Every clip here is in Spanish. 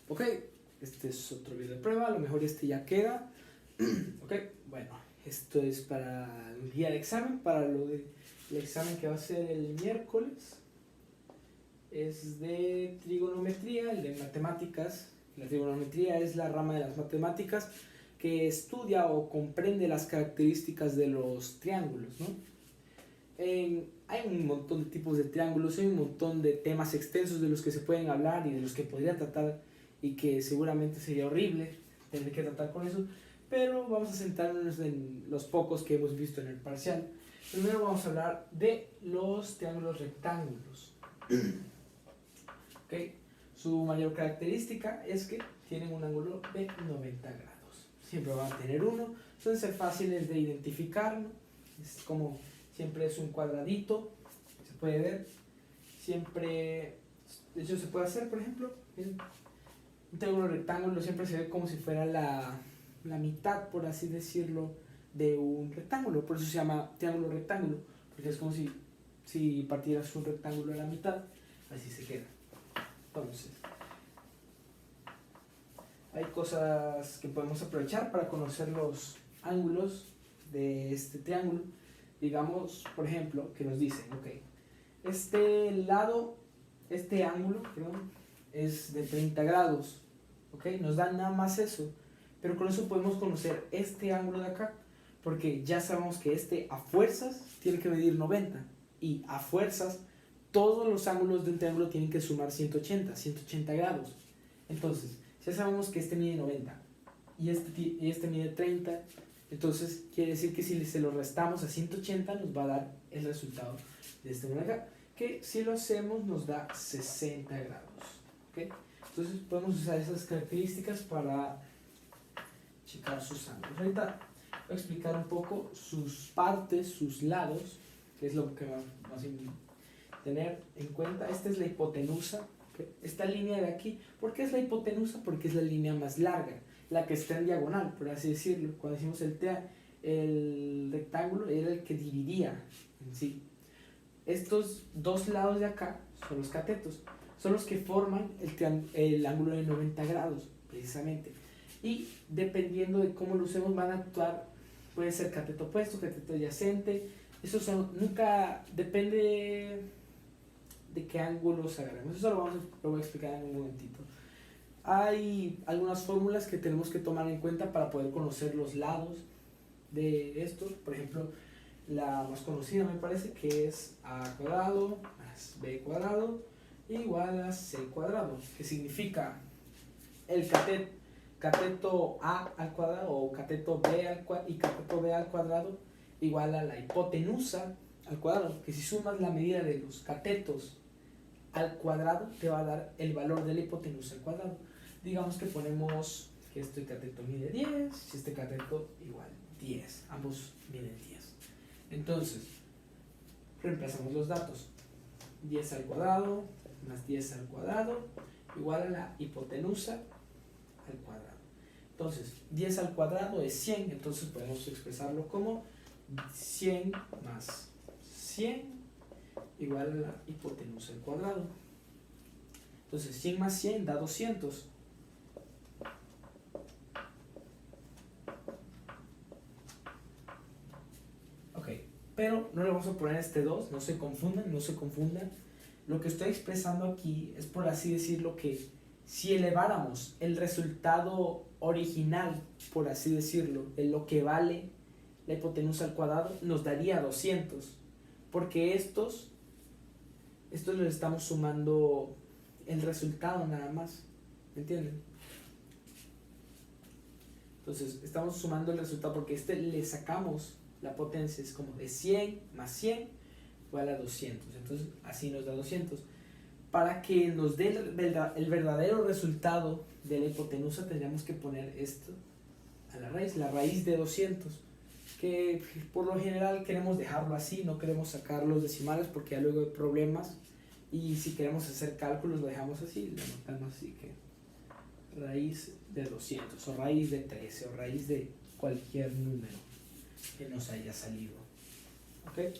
Ok, este es otro video de prueba, a lo mejor este ya queda. Ok, bueno, esto es para el día de examen, para lo del examen que va a ser el miércoles. Es de trigonometría, el de matemáticas. La trigonometría es la rama de las matemáticas que estudia o comprende las características de los triángulos, ¿no? Hay un montón de tipos de triángulos, hay un montón de temas extensos de los que se pueden hablar y de los que podría tratar y que seguramente sería horrible tener que tratar con eso, pero vamos a centrarnos en los pocos que hemos visto en el parcial. Primero vamos a hablar de los triángulos rectángulos. Okay. Su mayor característica es que tienen un ángulo de 90 grados. Siempre van a tener uno, suelen ser fáciles de identificar, ¿no? Es como siempre es un cuadradito, se puede ver, siempre, de hecho se puede hacer, por ejemplo, un triángulo rectángulo siempre se ve como si fuera la mitad, por así decirlo, de un rectángulo, por eso se llama triángulo rectángulo, porque es como si partieras un rectángulo a la mitad, así se queda. Entonces, hay cosas que podemos aprovechar para conocer los ángulos de este triángulo. Digamos, por ejemplo, que nos dicen, ok, este ángulo, perdón, es de 30 grados, ok, nos da nada más eso, pero con eso podemos conocer este ángulo de acá, porque ya sabemos que este a fuerzas tiene que medir 90, y a fuerzas todos los ángulos de un triángulo tienen que sumar 180 grados. Entonces, ya sabemos que este mide 90 y este mide 30, entonces quiere decir que si se lo restamos a 180 nos va a dar el resultado de este ángulo acá, que si lo hacemos nos da 60 grados. ¿Okay? Entonces podemos usar esas características para checar sus ángulos. Ahorita voy a explicar un poco sus partes, sus lados, que es lo que vamos a tener en cuenta. Esta es la hipotenusa. Esta línea de aquí, ¿por qué es la hipotenusa? Porque es la línea más larga, la que está en diagonal, por así decirlo. Cuando decimos el rectángulo era el que dividía en sí. Estos dos lados de acá son los catetos, son los que forman el ángulo de 90 grados, precisamente. Y dependiendo de cómo lo usemos van a actuar, puede ser cateto opuesto, cateto adyacente, eso nunca depende de qué ángulos agarremos. Eso lo voy a explicar en un momentito. Hay algunas fórmulas que tenemos que tomar en cuenta para poder conocer los lados de estos. Por ejemplo, la más conocida me parece que es a cuadrado más b cuadrado igual a c cuadrado, que significa el cateto a al cuadrado o cateto b y cateto b al cuadrado igual a la hipotenusa al cuadrado, que si sumas la medida de los catetos al cuadrado te va a dar el valor de la hipotenusa al cuadrado. Digamos que ponemos que este cateto mide 10 y este cateto igual 10, ambos miden 10. Entonces, reemplazamos los datos. 10 al cuadrado más 10 al cuadrado igual a la hipotenusa al cuadrado. Entonces, 10 al cuadrado es 100, entonces podemos expresarlo como 100 más 100 igual a la hipotenusa al cuadrado. Entonces 100 más 100 da 200. Ok, pero no le vamos a poner este 2, no se confundan. Lo que estoy expresando aquí es, por así decirlo, que si eleváramos el resultado original, por así decirlo, de lo que vale la hipotenusa al cuadrado, nos daría 200, porque estos les estamos sumando el resultado nada más, ¿me entienden? Entonces estamos sumando el resultado porque le sacamos la potencia, es como de 100 más 100 igual a 200, entonces así nos da 200. Para que nos dé el verdadero resultado de la hipotenusa tendríamos que poner esto a la raíz de 200, que por lo general queremos dejarlo así, no queremos sacar los decimales porque ya luego hay problemas, y si queremos hacer cálculos lo dejamos así, lo anotamos así, que raíz de 200 o raíz de 13 o raíz de cualquier número que nos haya salido. ¿Ok?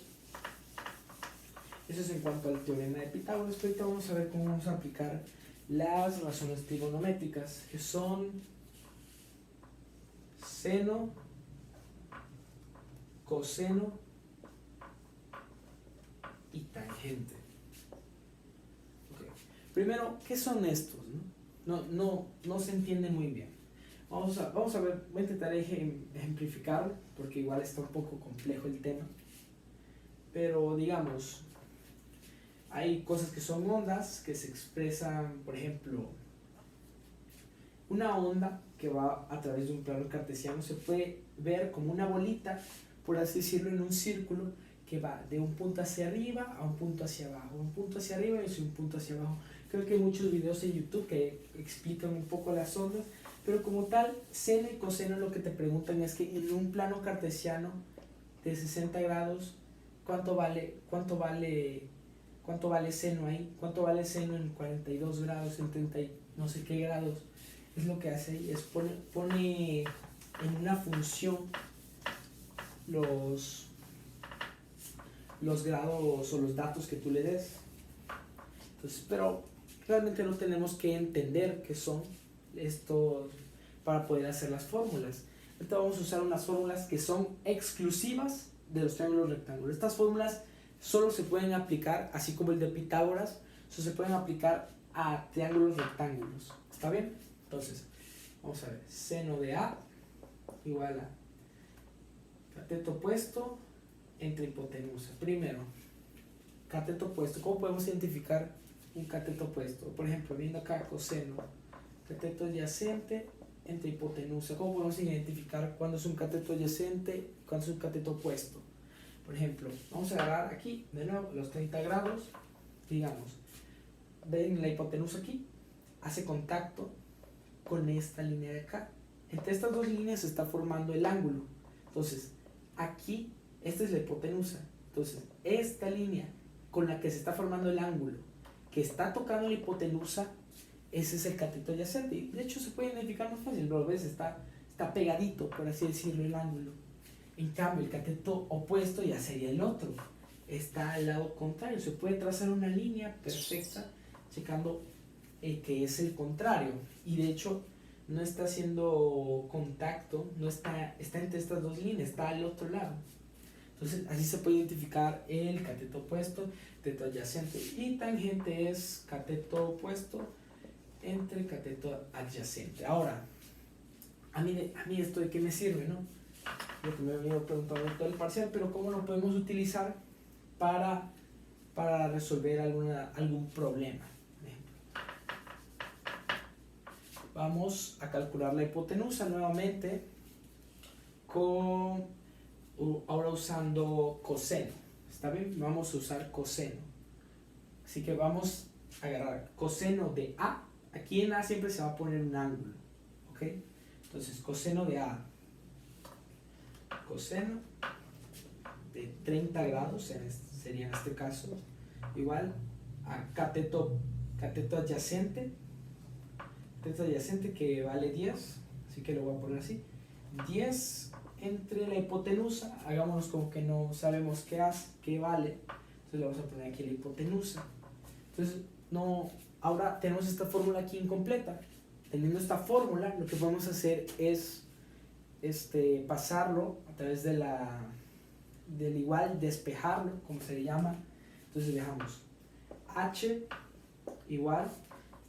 Eso es en cuanto al teorema de Pitágoras, pero ahorita vamos a ver cómo vamos a aplicar las razones trigonométricas, que son seno, coseno y tangente. Okay. Primero, ¿qué son estos? No se entiende muy bien. Vamos a ver, voy a intentar ejemplificar, porque igual está un poco complejo el tema. Pero digamos, hay cosas que son ondas, que se expresan, por ejemplo, una onda que va a través de un plano cartesiano se puede ver como una bolita, por así decirlo, en un círculo que va de un punto hacia arriba a un punto hacia abajo, un punto hacia arriba y un punto hacia abajo. Creo que hay muchos videos en YouTube que explican un poco las ondas, pero como tal, seno y coseno lo que te preguntan es que en un plano cartesiano de 60 grados, ¿cuánto vale seno ahí? ¿Cuánto vale seno en 42 grados, en 30 y no sé qué grados? Es lo que hace ahí, es pone en una función los grados o los datos que tú le des. Entonces, pero realmente no tenemos que entender qué son estos para poder hacer las fórmulas. Ahorita vamos a usar unas fórmulas que son exclusivas de los triángulos rectángulos. Estas fórmulas solo se pueden aplicar, así como el de Pitágoras, solo se pueden aplicar a triángulos rectángulos. ¿Está bien? Entonces, vamos a ver, seno de A igual a cateto opuesto entre hipotenusa. Primero, cateto opuesto. ¿Cómo podemos identificar un cateto opuesto? Por ejemplo, viendo acá coseno, cateto adyacente entre hipotenusa. ¿Cómo podemos identificar cuándo es un cateto adyacente y cuándo es un cateto opuesto? Por ejemplo, vamos a agarrar aquí, de nuevo, los 30 grados, digamos, ven la hipotenusa aquí, hace contacto con esta línea de acá. Entre estas dos líneas se está formando el ángulo. Entonces, aquí, esta es la hipotenusa. Entonces, esta línea con la que se está formando el ángulo, que está tocando la hipotenusa, ese es el cateto adyacente. Y de hecho se puede identificar más fácil, lo ves, está pegadito, por así decirlo, el ángulo. En cambio, el cateto opuesto ya sería el otro. Está al lado contrario. Se puede trazar una línea perfecta checando que es el contrario. Y de hecho, no está haciendo contacto, no está entre estas dos líneas, está al otro lado. Entonces, así se puede identificar el cateto opuesto, cateto adyacente. Y tangente es cateto opuesto entre cateto adyacente. Ahora, a mí esto de qué me sirve, ¿no? Lo que me he venido preguntando todo el parcial, pero ¿cómo lo podemos utilizar para resolver algún problema? Vamos a calcular la hipotenusa nuevamente ahora usando coseno. ¿Está bien? Vamos a usar coseno. Así que vamos a agarrar coseno de A. Aquí en A siempre se va a poner un ángulo. ¿Ok? Entonces, coseno de A. Coseno de 30 grados sería en este caso igual a cateto adyacente que vale 10, así que lo voy a poner así, 10 entre la hipotenusa, hagámonos como que no sabemos qué vale, entonces le vamos a poner aquí la hipotenusa. Entonces ahora tenemos esta fórmula aquí incompleta. Teniendo esta fórmula, lo que podemos hacer es pasarlo a través del igual, despejarlo, como se le llama. Entonces dejamos h igual,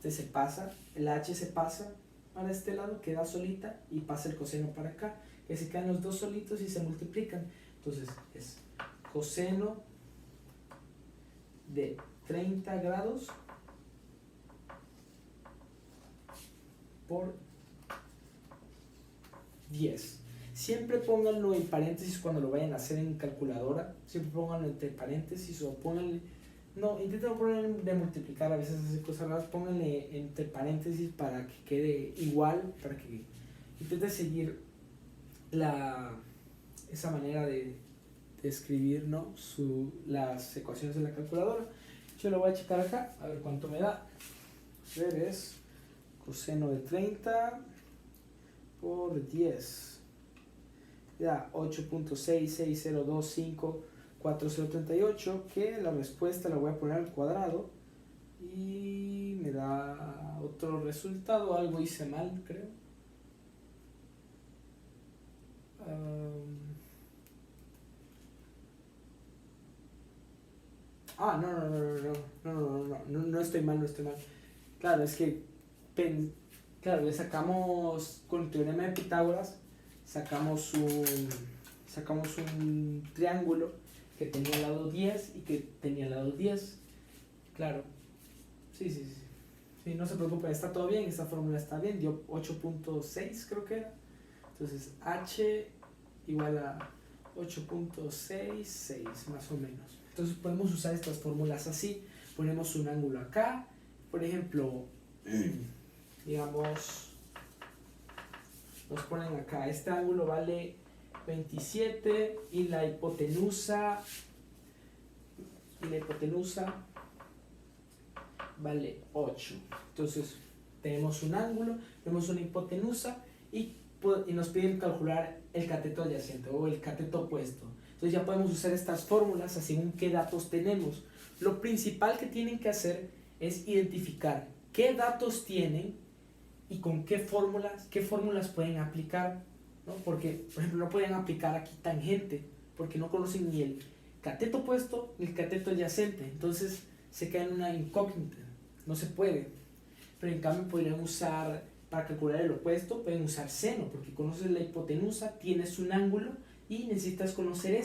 se pasa, el h se pasa para este lado, queda solita y pasa el coseno para acá, que se quedan los dos solitos y se multiplican. Entonces es coseno de 30 grados por 10. Siempre pónganlo en paréntesis cuando lo vayan a hacer en calculadora. Siempre pónganlo entre paréntesis o pónganle... No, intenten poner de multiplicar, a veces hace cosas raras. Pónganle entre paréntesis para que quede igual, para que intenten seguir esa manera de escribir, ¿no? Las ecuaciones en la calculadora. Yo lo voy a checar acá, a ver cuánto me da. A ver, es coseno de 30 por 10. Da 8.660254038, que la respuesta la voy a poner al cuadrado y me da otro resultado, algo hice mal, creo. No estoy mal, no estoy mal. Claro, es que, claro, le sacamos, con el teorema de Pitágoras, sacamos un triángulo que tenía el lado 10 y que tenía el lado 10. Claro, sí. Sí, no se preocupen, está todo bien, esta fórmula está bien, dio 8.6 creo que era. Entonces H igual a 8.66 más o menos. Entonces podemos usar estas fórmulas así. Ponemos un ángulo acá, por ejemplo, digamos, nos ponen acá, este ángulo vale 27 y la hipotenusa vale 8. Entonces tenemos un ángulo, tenemos una hipotenusa y nos piden calcular el cateto adyacente o el cateto opuesto. Entonces ya podemos usar estas fórmulas según qué datos tenemos. Lo principal que tienen que hacer es identificar qué datos tienen y con qué fórmulas pueden aplicar, ¿no? Porque, por ejemplo, no pueden aplicar aquí tangente porque no conocen ni el cateto opuesto ni el cateto adyacente. Entonces se queda en una incógnita, no se puede. Pero en cambio podrían usar, para calcular el opuesto, pueden usar seno, porque conoces la hipotenusa, tienes un ángulo y necesitas conocer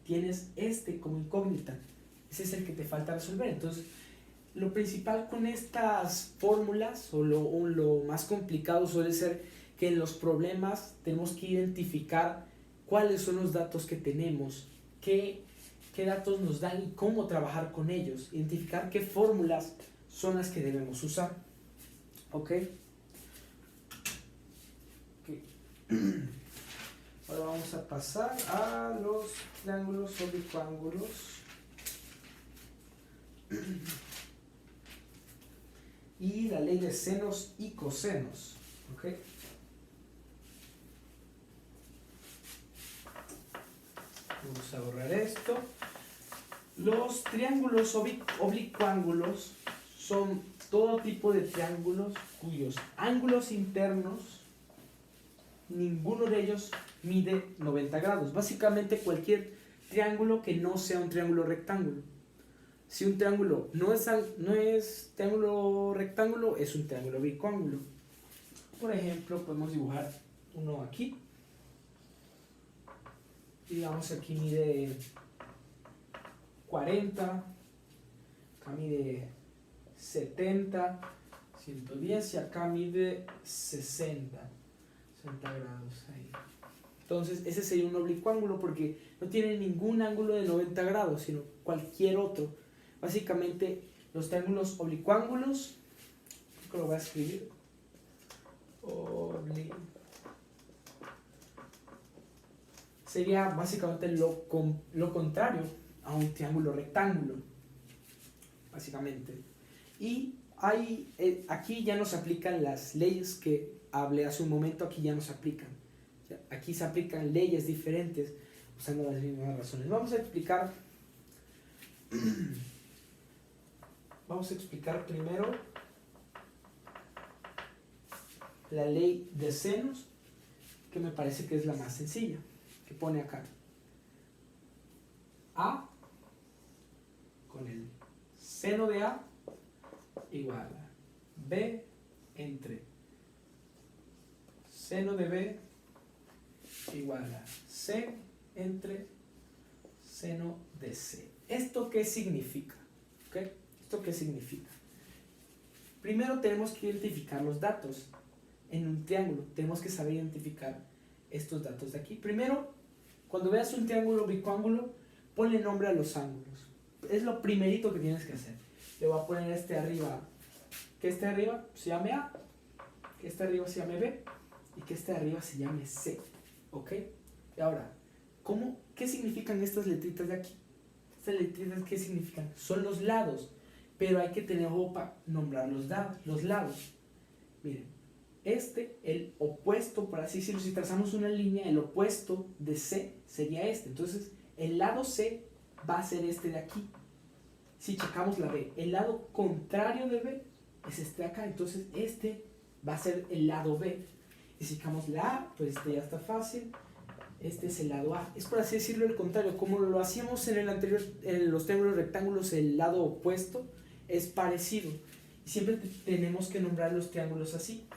tienes como incógnita. Ese es el que te falta resolver. Entonces, lo principal con estas fórmulas, o lo más complicado suele ser que en los problemas tenemos que identificar cuáles son los datos que tenemos, qué datos nos dan y cómo trabajar con ellos, identificar qué fórmulas son las que debemos usar. ¿Ok? Ahora vamos a pasar a los triángulos oblicuángulos y la ley de senos y cosenos. ¿Ok? Vamos a borrar esto. Los triángulos oblicuángulos son todo tipo de triángulos cuyos ángulos internos, ninguno de ellos mide 90 grados. Básicamente cualquier triángulo que no sea un triángulo rectángulo. Si un triángulo no es triángulo rectángulo, es un triángulo bicuángulo. Por ejemplo, podemos dibujar uno aquí. Digamos aquí mide 40, acá mide 70, 110 y acá mide 60 grados ahí. Entonces ese sería un oblicuángulo porque no tiene ningún ángulo de 90 grados, sino cualquier otro. Básicamente los triángulos oblicuángulos, creo que lo voy a escribir, sería básicamente lo contrario a un triángulo rectángulo, básicamente. Y aquí ya nos aplican las leyes que hablé hace un momento, aquí ya nos aplican. Aquí se aplican leyes diferentes usando las mismas razones. Vamos a explicar primero la ley de senos, que me parece que es la más sencilla, que pone acá A con el seno de A igual a B entre seno de B igual a C entre seno de C. ¿Esto qué significa? ¿Okay? ¿Esto qué significa? Primero tenemos que identificar los datos en un triángulo. Tenemos que saber identificar estos datos de aquí. Primero, cuando veas un triángulo bicuángulo, ponle nombre a los ángulos. Es lo primerito que tienes que hacer. Le voy a poner que este arriba se llame A, que este arriba se llame B y que este arriba se llame C. ¿Ok? Y ahora, ¿qué significan estas letritas de aquí? Estas letritas, ¿qué significan? Son los lados, pero hay que tener ojo para nombrar los lados. Miren, el opuesto, por así decirlo, si trazamos una línea, el opuesto de C sería este. Entonces, el lado C va a ser este de aquí. Si checamos la B, el lado contrario de B es este de acá, entonces este va a ser el lado B. Y si sacamos la A, pues este ya está fácil. Este es el lado A. Es por así decirlo el contrario. Como lo hacíamos en el anterior, en los triángulos rectángulos, el lado opuesto es parecido. Y siempre tenemos que nombrar los triángulos así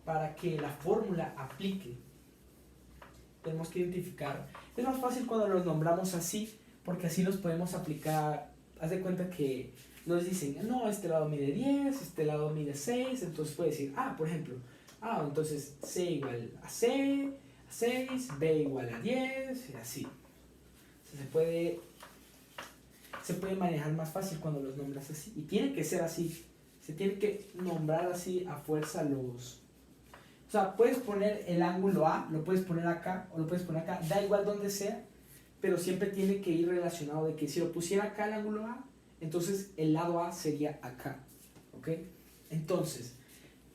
para que la fórmula aplique. Tenemos que identificar. Es más fácil cuando los nombramos así, porque así los podemos aplicar. Haz de cuenta que nos dicen, no, este lado mide 10, este lado mide 6, entonces puede decir, por ejemplo, entonces C igual a C, a 6, B igual a 10, y así. O sea, se puede manejar más fácil cuando los nombras así. Y tiene que ser así. Se tiene que nombrar así a fuerza los... O sea, puedes poner el ángulo A, lo puedes poner acá o lo puedes poner acá, da igual donde sea, pero siempre tiene que ir relacionado de que si lo pusiera acá el ángulo A, entonces el lado A sería acá, ¿ok? Entonces,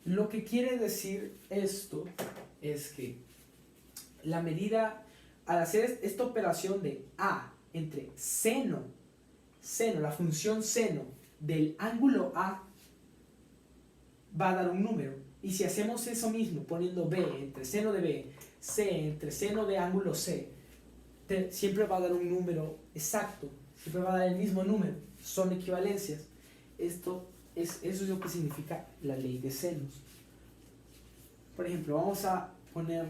lo que quiere decir esto es que la medida, al hacer esta operación de A entre seno, la función seno del ángulo A, va a dar un número. Y si hacemos eso mismo, poniendo B entre seno de B, C entre seno de ángulo C, siempre va a dar un número exacto, siempre va a dar el mismo número, son equivalencias. Eso es lo que significa la ley de senos. Por ejemplo, vamos a poner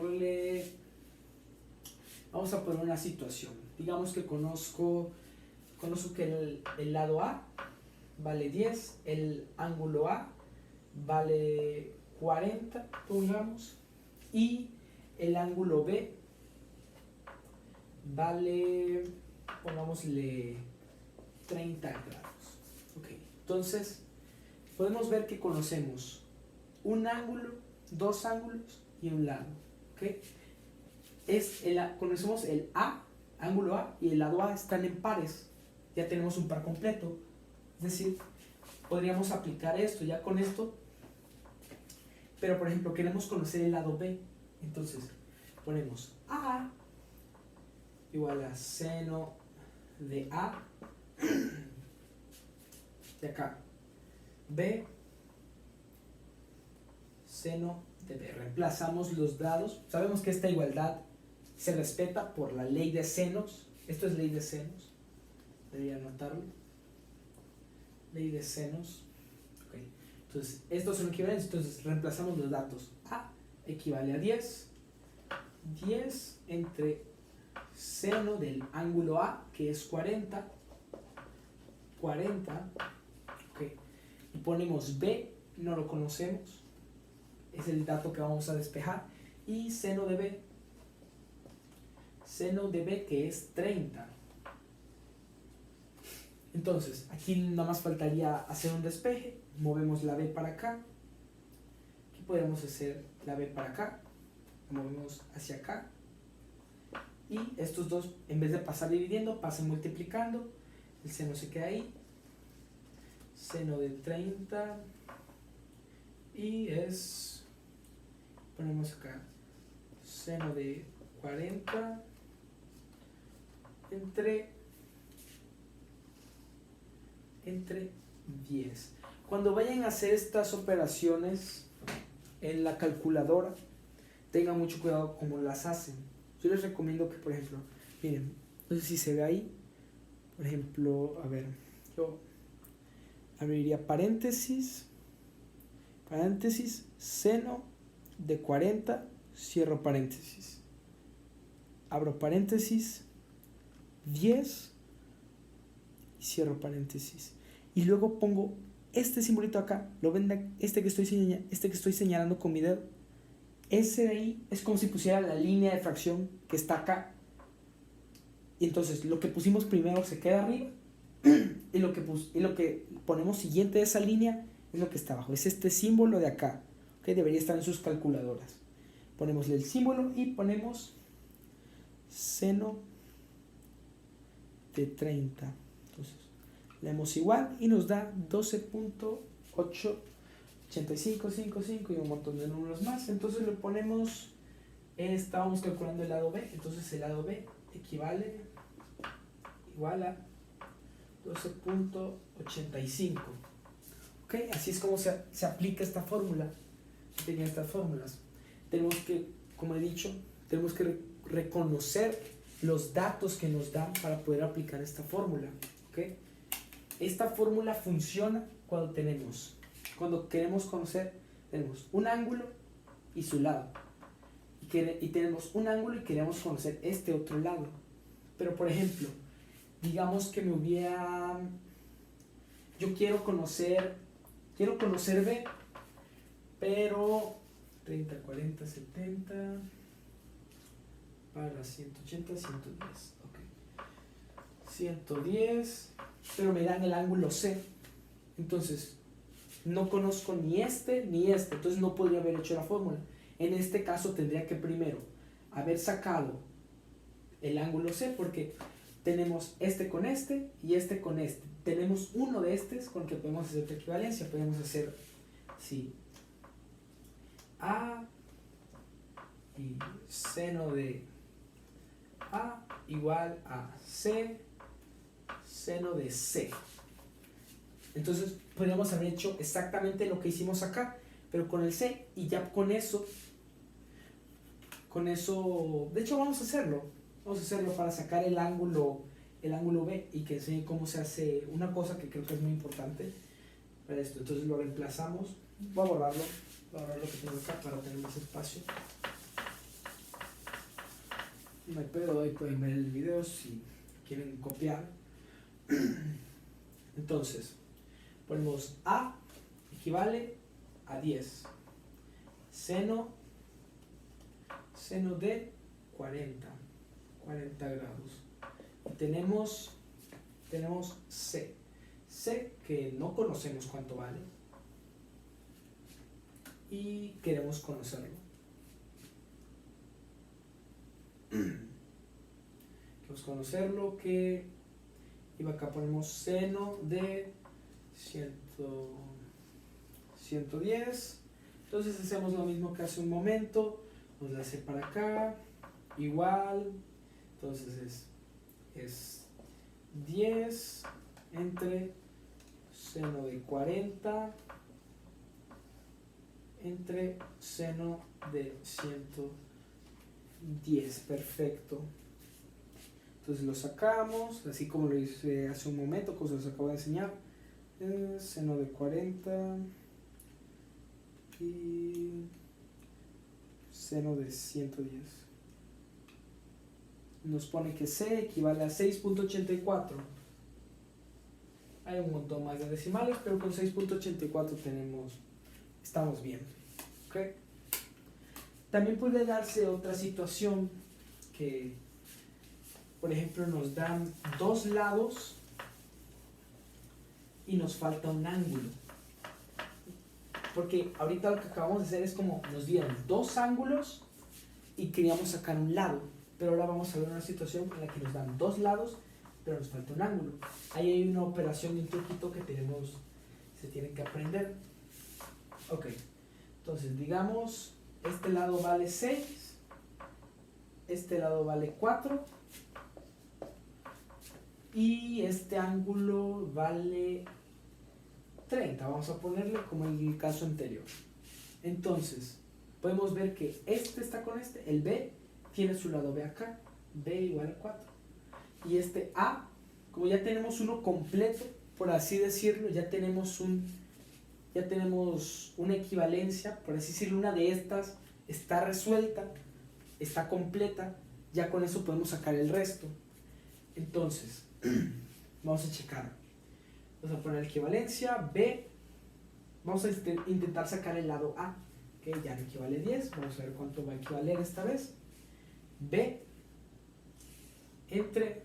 una situación. Digamos que conozco que el lado A vale 10, el ángulo A vale 40, pongamos, y el ángulo B vale, pongámosle 30 grados. Okay. Entonces, podemos ver que conocemos un ángulo, dos ángulos y un lado. ¿Okay? Conocemos el A, ángulo A, y el lado A están en pares. Ya tenemos un par completo. Es decir, podríamos aplicar esto ya con esto. Pero, por ejemplo, queremos conocer el lado B. Entonces, ponemos A igual a seno de A, de acá, B, seno de B. Reemplazamos los lados. Sabemos que esta igualdad se respeta por la ley de senos. Esto es ley de senos. Debería anotarlo. Ley de senos. Okay. Entonces, estos son equivalentes. Entonces, reemplazamos los datos. A equivale a 10. 10 entre seno del ángulo A, que es 40. 40. Okay. Y ponemos B, no lo conocemos. Es el dato que vamos a despejar. Y seno de B. Seno de B, que es 30. Entonces, aquí nada más faltaría hacer un despeje. Movemos la B para acá. Aquí podemos hacer la B para acá. La movemos hacia acá. Y estos dos, en vez de pasar dividiendo, pasan multiplicando. El seno se queda ahí. Seno de 30. Y ponemos acá, seno de 40 entre 10. Cuando vayan a hacer estas operaciones en la calculadora, tengan mucho cuidado cómo las hacen. Yo les recomiendo que, por ejemplo, miren, no sé si se ve ahí, por ejemplo, a ver, yo abriría paréntesis, seno de 40, cierro paréntesis, abro paréntesis, 10 y cierro paréntesis, y luego pongo este simbolito acá. Lo ven, este que estoy señalando con mi dedo, ese de ahí es como si pusiera la línea de fracción que está acá, y entonces lo que pusimos primero se queda arriba y lo que ponemos siguiente de esa línea es lo que está abajo, es este símbolo de acá, que debería estar en sus calculadoras. Ponemos el símbolo y ponemos seno de 30. Entonces, leemos igual y nos da 12.88555 y un montón de números más. Entonces le ponemos, estábamos calculando el lado B, entonces el lado B igual a 12.85. ¿Ok? Así es como se aplica esta fórmula. Tenía estas fórmulas. Tenemos que, como he dicho, tenemos que reconocer los datos que nos dan para poder aplicar esta fórmula. ¿Ok? Esta fórmula funciona cuando queremos conocer, tenemos un ángulo y su lado. Y tenemos un ángulo y queremos conocer este otro lado. Pero por ejemplo, digamos que yo quiero conocer B, pero 30, 40, 70 para 180, 110. Ok. 110, pero me dan el ángulo C. Entonces, no conozco ni este ni este, entonces no podría haber hecho la fórmula. En este caso tendría que primero haber sacado el ángulo C, porque tenemos este con este y este con este. Tenemos uno de estos con el que podemos hacer otra equivalencia. Podemos hacer, sí, A y seno de A igual a C, seno de C. Entonces podríamos haber hecho exactamente lo que hicimos acá, pero con el C, y ya con eso, de hecho vamos a hacerlo para sacar el ángulo B y que enseñe cómo se hace una cosa que creo que es muy importante para esto. Entonces lo reemplazamos, voy a borrar lo que tengo acá para tener más espacio. No hay pedo, ahí pueden ver el video si quieren copiar. Entonces ponemos A equivale a 10, seno de 40 grados. Y tenemos C que no conocemos cuánto vale y queremos conocerlo. Queremos conocerlo, que y acá ponemos seno de 110. Entonces hacemos lo mismo que hace un momento, nos la hace para acá, igual, entonces es 10 entre seno de 40 entre seno de 110, perfecto. Entonces lo sacamos, así como lo hice hace un momento, como se los acabo de enseñar. Seno de 40 y seno de 110. Nos pone que C equivale a 6.84. Hay un montón más de decimales, pero con 6.84 estamos bien. ¿Okay? También puede darse otra situación que, por ejemplo, nos dan dos lados y nos falta un ángulo. Porque ahorita lo que acabamos de hacer es como nos dieron dos ángulos y queríamos sacar un lado. Pero ahora vamos a ver una situación en la que nos dan dos lados, pero nos falta un ángulo. Ahí hay una operación y un truquito que se tiene que aprender. Ok, entonces digamos, este lado vale 6, este lado vale 4 y este ángulo vale 30, vamos a ponerle como en el caso anterior. Entonces, podemos ver que este está con el B tiene su lado B acá, B igual a 4. Y este A, como ya tenemos uno completo, por así decirlo, ya tenemos una equivalencia, por así decirlo, una de estas está resuelta, está completa, ya con eso podemos sacar el resto. Entonces, vamos a checar. Vamos a poner equivalencia, B, vamos a intentar sacar el lado A, que ya no equivale 10, vamos a ver cuánto va a equivaler esta vez. B entre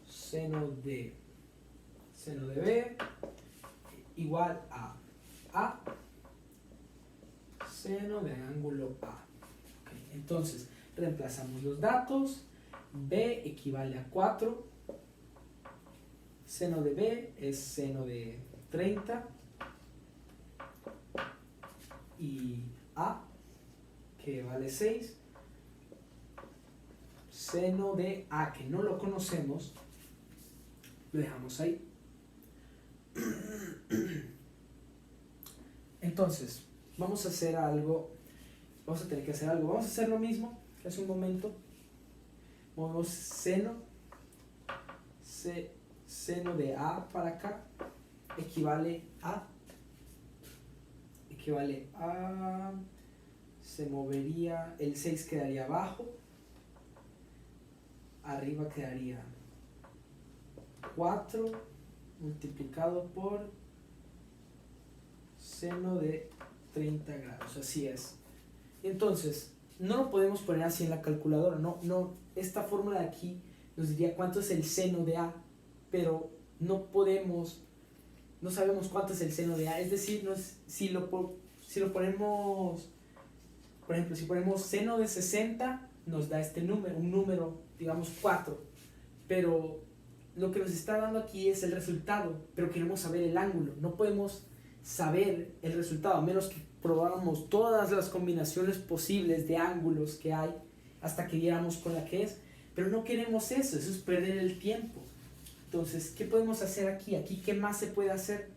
seno de B igual a seno de ángulo A. Okay, entonces, reemplazamos los datos. B equivale a 4. Seno de B es seno de 30. Y A, que vale 6. Seno de A, que no lo conocemos, lo dejamos ahí. Entonces, vamos a hacer algo, vamos a tener que hacer algo. Vamos a hacer lo mismo que hace un momento. Movemos seno de A para acá, equivale a, se movería, el 6 quedaría abajo, arriba quedaría 4 multiplicado por seno de 30 grados, así es. Entonces, no lo podemos poner así en la calculadora, no, esta fórmula de aquí nos diría cuánto es el seno de A, pero no sabemos cuánto es el seno de A, es decir, si lo ponemos, por ejemplo, si ponemos seno de 60, nos da este número, un número, digamos 4, pero lo que nos está dando aquí es el resultado, pero queremos saber el ángulo, no podemos saber el resultado, a menos que probáramos todas las combinaciones posibles de ángulos que hay hasta que diéramos con la que es, pero no queremos eso es perder el tiempo. Entonces, ¿qué podemos hacer aquí? Aquí, ¿qué más se puede hacer?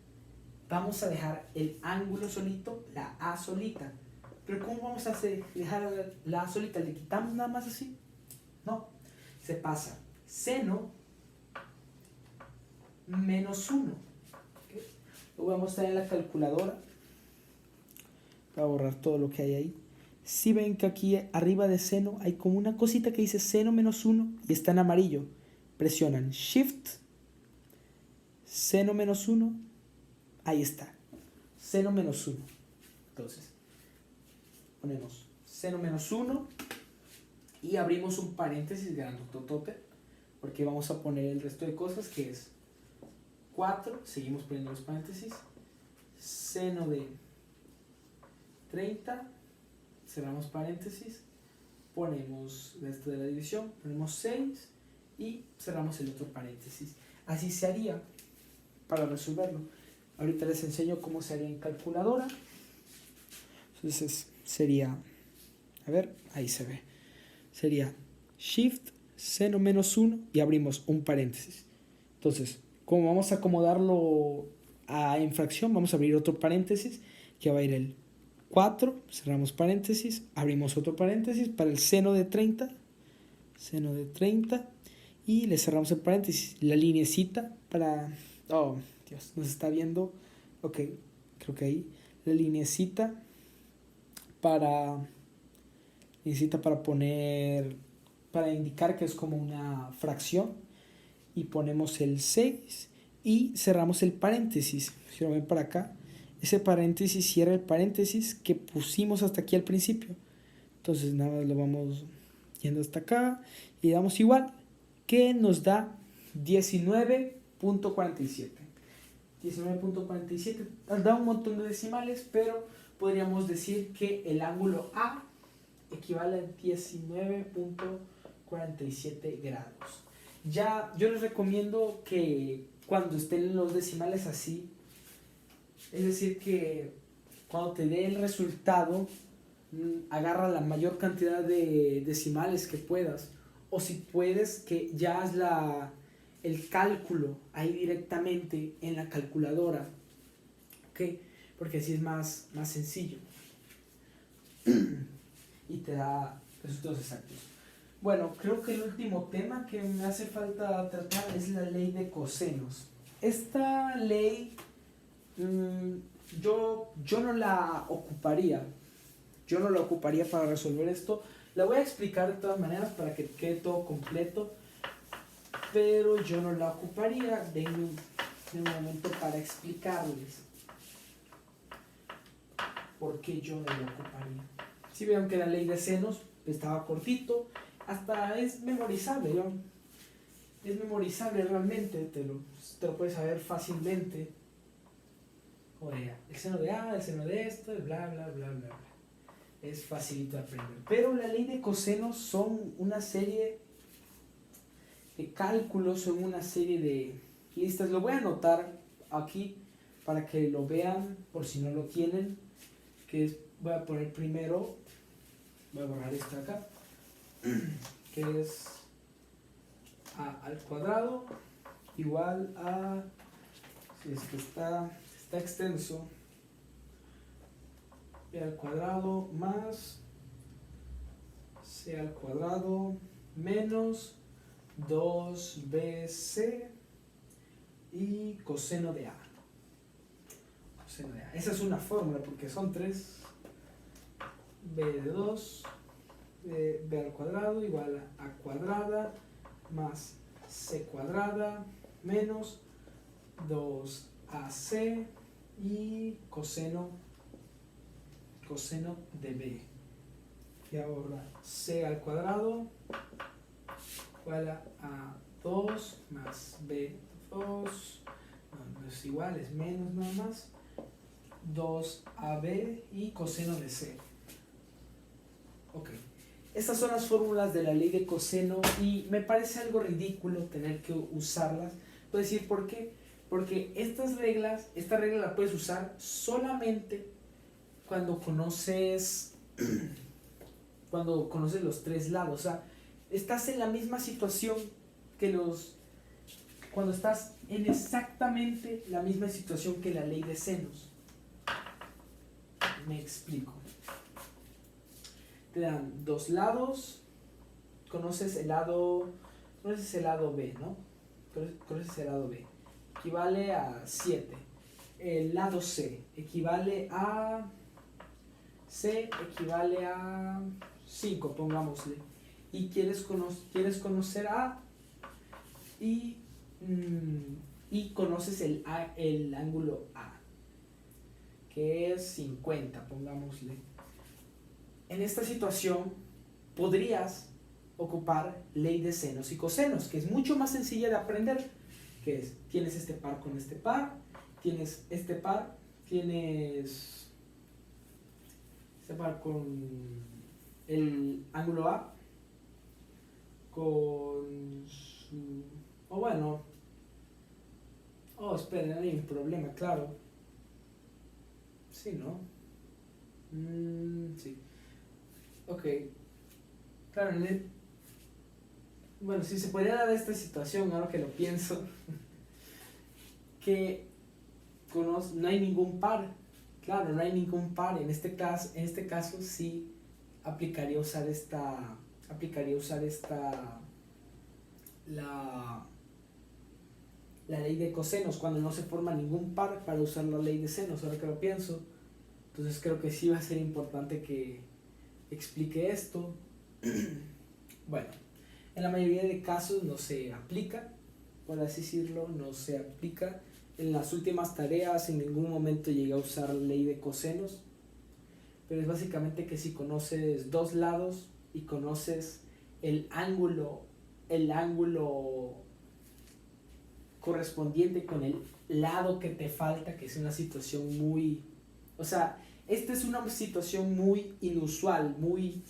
Vamos a dejar el ángulo solito, la A solita. Pero ¿cómo vamos a dejar la A solita? ¿Le quitamos nada más así? No, se pasa seno menos 1. ¿Okay? Lo voy a mostrar en la calculadora. Voy a borrar todo lo que hay ahí. Si ven que aquí arriba de seno hay como una cosita que dice seno menos 1 y está en amarillo. Presionan Shift, seno menos 1, ahí está, seno menos 1. Entonces, ponemos seno menos 1 y abrimos un paréntesis grandototote, porque vamos a poner el resto de cosas, que es 4, seguimos poniendo los paréntesis, seno de 30, cerramos paréntesis, ponemos esto de la división, ponemos 6 y cerramos el otro paréntesis. Así se haría para resolverlo. Ahorita les enseño cómo se haría en calculadora. Entonces sería, a ver, ahí se ve. Sería Shift, seno menos 1 y abrimos un paréntesis. Entonces, como vamos a acomodarlo en fracción, vamos a abrir otro paréntesis que va a ir el 4, cerramos paréntesis, abrimos otro paréntesis para el seno de 30, y le cerramos el paréntesis, la linecita para, oh Dios, nos está viendo, ok, creo que ahí, la linecita para poner, para indicar que es como una fracción, y ponemos el 6 y cerramos el paréntesis. Si lo ven para acá, ese paréntesis cierra el paréntesis que pusimos hasta aquí al principio. Entonces nada más lo vamos yendo hasta acá y damos igual, que nos da 19.47. 19.47 nos da un montón de decimales, pero podríamos decir que el ángulo A equivale a 19.47 grados. Ya yo les recomiendo que cuando estén los decimales así, es decir, que cuando te dé el resultado, agarra la mayor cantidad de decimales que puedas, o si puedes, que ya haz el cálculo ahí directamente en la calculadora, ¿ok? Porque así es más sencillo y te da resultados exactos. Bueno, creo que el último tema que me hace falta tratar es la ley de cosenos. Esta ley yo no la ocuparía. Yo no la ocuparía para resolver esto. La voy a explicar de todas maneras para que quede todo completo, pero yo no la ocuparía. Denme un momento para explicarles por qué yo no la ocuparía. Si vieron que la ley de senos estaba cortito, hasta es memorizable, ¿no? Es memorizable realmente, te lo puedes saber fácilmente. Oye, el seno de A, el seno de esto, bla, bla, bla, bla, bla. Es facilito de aprender. Pero la ley de cosenos son una serie de cálculos, son una serie de listas. Lo voy a anotar aquí para que lo vean por si no lo tienen. Voy a poner primero, voy a borrar esto acá, que es A al cuadrado igual a, si es que está extenso, b al cuadrado más c al cuadrado menos 2bc y coseno de a. Coseno de a. Esa es una fórmula porque son 3. B de 2, b al cuadrado igual a cuadrada más c cuadrada menos 2ac y coseno de b. Y ahora c al cuadrado igual a 2 más b2, no es igual, es menos nada más, 2ab y coseno de c. Ok, estas son las fórmulas de la ley de coseno y me parece algo ridículo tener que usarlas. Puedo decir por qué. Porque esta regla la puedes usar solamente cuando conoces los tres lados. O sea, estás en la misma situación que cuando estás en exactamente la misma situación que la ley de senos. Me explico. Te dan dos lados, conoces el lado B, ¿no? Conoces el lado B, equivale a 7. El lado C equivale a 5, pongámosle. Y quieres conocer A y conoces el ángulo A, que es 50, pongámosle. En esta situación podrías ocupar ley de senos y cosenos, que es mucho más sencilla de aprender, que es, tienes este par con este par, tienes este par, tienes este par con el ángulo A, con su... esperen, hay un problema, claro. Sí, ¿no? Sí. Ok. Claro, bueno, si se podría dar esta situación, ahora que lo pienso, que no hay ningún par. Claro, no hay ningún par. En este caso sí aplicaría usar la ley de cosenos cuando no se forma ningún par para usar la ley de senos, ahora que lo pienso. Entonces creo que sí va a ser importante que explique esto. Bueno, en la mayoría de casos no se aplica, por así decirlo, no se aplica. En las últimas tareas en ningún momento llegué a usar la ley de cosenos, pero es básicamente que si conoces dos lados y conoces el ángulo correspondiente con el lado que te falta, que es una situación muy... O sea, esta es una situación muy inusual, muy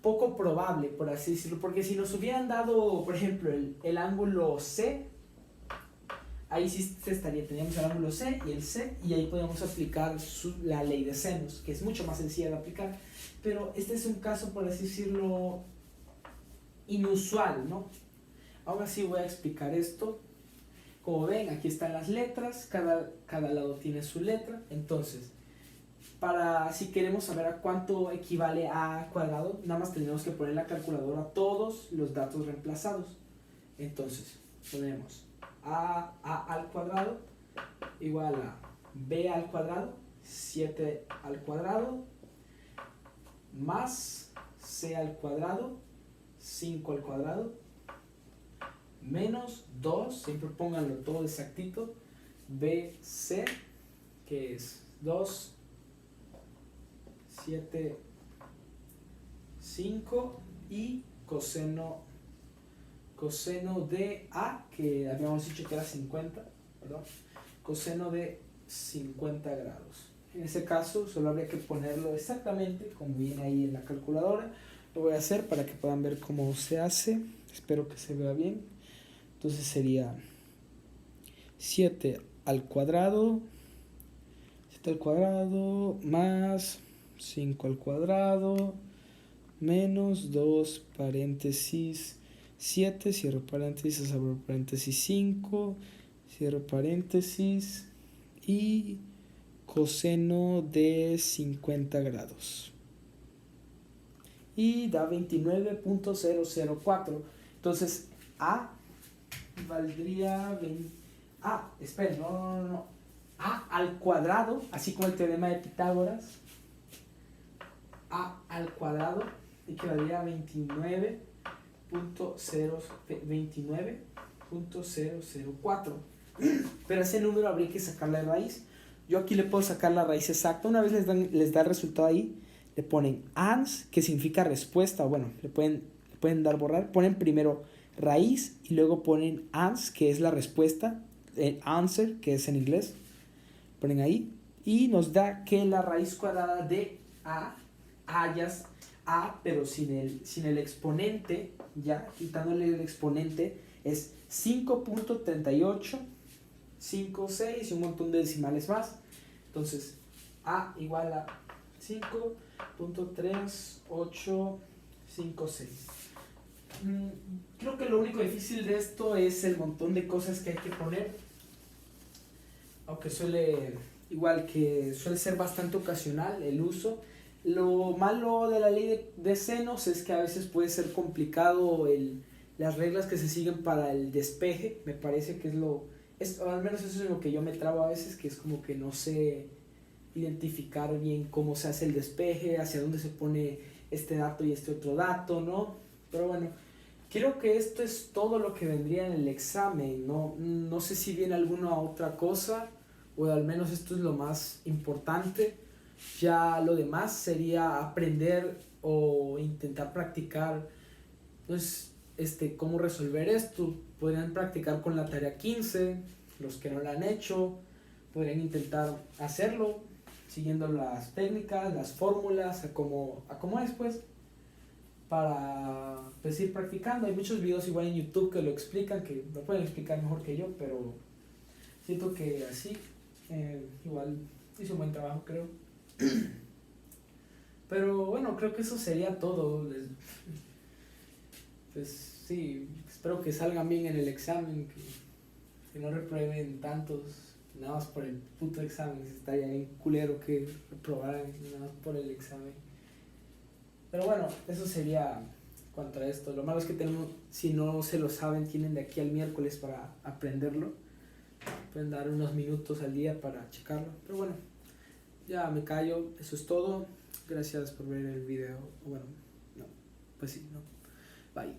poco probable, por así decirlo, porque si nos hubieran dado, por ejemplo, el ángulo C, ahí sí teníamos el ángulo C y el C, y ahí podemos aplicar la ley de senos, que es mucho más sencilla de aplicar, pero este es un caso, por así decirlo, inusual, ¿no? Ahora sí voy a explicar esto. Como ven, aquí están las letras, cada lado tiene su letra. Entonces, si queremos saber a cuánto equivale a cuadrado, nada más tenemos que poner en la calculadora todos los datos reemplazados. Entonces, ponemos a al cuadrado igual a b al cuadrado, 7 al cuadrado, más c al cuadrado, 5 al cuadrado, menos 2, siempre pónganlo todo exactito, bc, que es 2, 7, 5, y coseno de A, que habíamos dicho que era 50, perdón, coseno de 50 grados. En ese caso solo habría que ponerlo exactamente como viene ahí en la calculadora. Lo voy a hacer para que puedan ver cómo se hace. Espero que se vea bien. Entonces sería 7 al cuadrado más 5 al cuadrado menos 2 paréntesis 7, cierro paréntesis, abro paréntesis 5, cierro paréntesis y coseno de 50 grados. Y da 29.004. Entonces, A valdría... esperen, no. A al cuadrado, así como el teorema de Pitágoras. A al cuadrado equivaldría a 29.004. Pero ese número habría que sacarle la raíz. Yo aquí le puedo sacar la raíz exacta. Una vez les da el resultado ahí, le ponen ans, que significa respuesta. Bueno, le pueden dar borrar. Ponen primero raíz y luego ponen ans, que es la respuesta. Answer, que es en inglés. Ponen ahí. Y nos da que la raíz cuadrada de A, pero sin el exponente, ya quitándole el exponente, es 5.3856 y un montón de decimales más. Entonces, A igual a 5.3856. Creo que lo único difícil de esto es el montón de cosas que hay que poner. Aunque suele ser bastante ocasional el uso. Lo malo de la ley de senos es que a veces puede ser complicado las reglas que se siguen para el despeje. Me parece que al menos eso es lo que yo me trabo a veces, que es como que no sé identificar bien cómo se hace el despeje, hacia dónde se pone este dato y este otro dato, ¿no? Pero bueno, creo que esto es todo lo que vendría en el examen. No sé si viene alguna otra cosa, o al menos esto es lo más importante. Ya lo demás sería aprender o intentar practicar, pues, cómo resolver esto. Podrían practicar con la tarea 15, los que no la han hecho, podrían intentar hacerlo siguiendo las técnicas, las fórmulas, a cómo es, pues, para pues ir practicando. Hay muchos videos igual en YouTube que lo explican, que lo pueden explicar mejor que yo, pero siento que así igual hice un buen trabajo, creo. Pero bueno, creo que eso sería todo. Pues sí, espero que salgan bien en el examen, que no reprueben tantos nada más por el puto examen. Estaría bien culero que reprobaran nada más por el examen. Pero bueno, eso sería cuanto a esto. Lo malo es que si no se lo saben, tienen de aquí al miércoles para aprenderlo. Pueden dar unos minutos al día para checarlo. Pero bueno, ya me callo. Eso es todo. Gracias por ver el video. Bueno, no, pues sí, no. Bye.